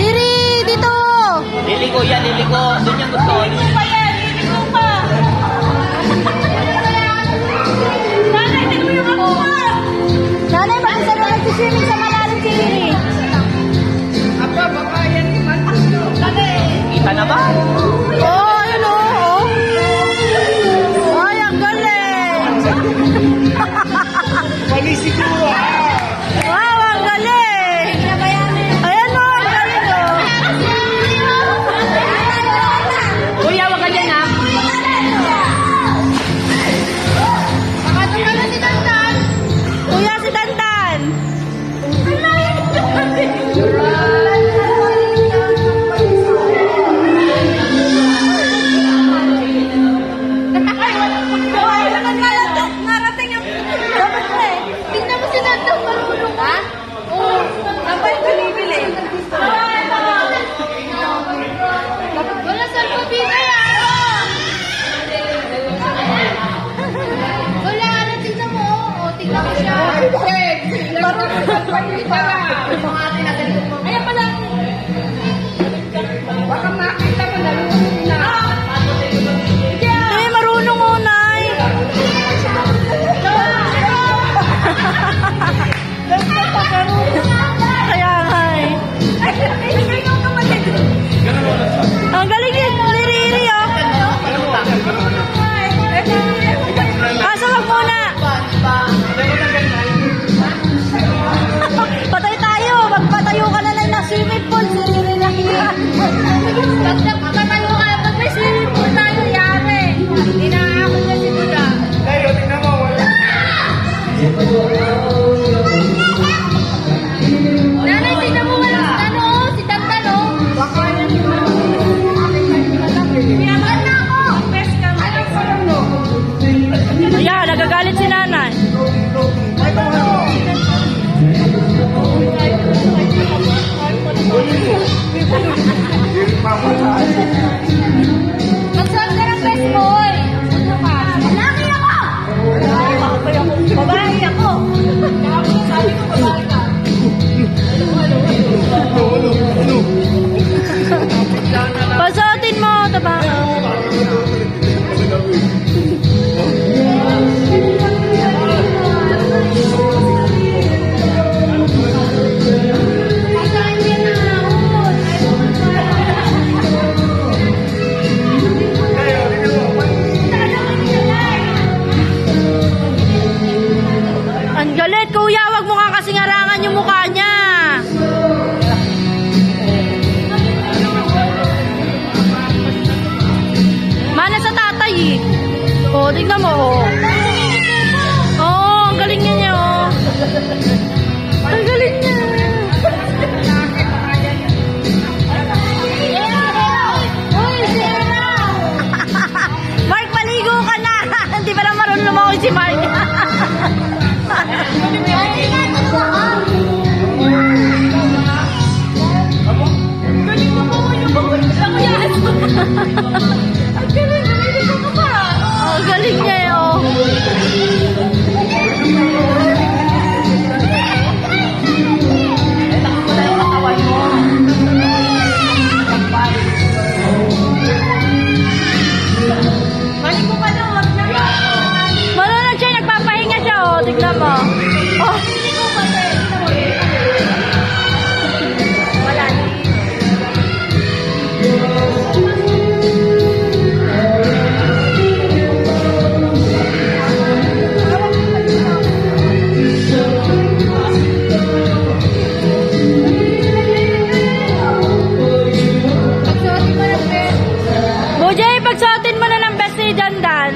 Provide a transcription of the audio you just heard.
Riri, dito! Liliko yan, liliko. Doon yung gusto. Liliko pa yan, liliko pa! Nanay, tignan mo yung ako pa! Nanay, mag-isa na nag-swimming sa malalim si Riri. Apa, baka yan naman. Kita na ba? Oh, ayun oh. Ay, ang galing! Mali siguro. Wow, ang galing! Ayan o, ang galing o. Kuya, wag ka dyan ha. Kuya, si Dandan. Narating yung dapat mo eh. Tingnan mo si Dandan marunong ha? Oo. Dapat binibili. Wala saan pa bigay wala, ano, tingnan mo. O, tingnan mo siya. Ayan pala. Baka makita mo na Ay, marunong o, Nay. Kaya nga eh. Ang galing ni Riri oh. Pasok muna. Patay tayo. Magpatayo ka na ng swimming pool. Si Riri lang yan. Magpatayo ka. Pag may swimming pool tayo, yari. Inaakot na si Buda. tayo, tingnan mo. Wala. Nanay, tingnan mo wala si ano, si Tantan oh. Baka yan naman. Pinabahan na ako. Best ka mo. Ayan, nagagalit si nanay. Magsuot ka ng best boy. Ano ka? Lalaki ako. Babae ako. Sabi ko babae ka. Pasuotin mo, taba. Ang galit, kuya. Wag mo nga kasing harangan yung mukha niya. Mana sa tatay eh. Oh, tignan mo oh. Oh, ang galing niya niya oh. Ang galing niya. Mark, maligo ka na. Hindi pa lang marunong lumawi si Mark. Galing mo po yung bawal sa kuya. Ang galing, galing ko pa. Oh, galing niya eh, oh. Maligo ka na, wag na. Marunong siya, nagpapahinga siya, oh. Tignan mo. Oh. Wala na. Bujay, pagsuotin mo na ng best ni Dandan.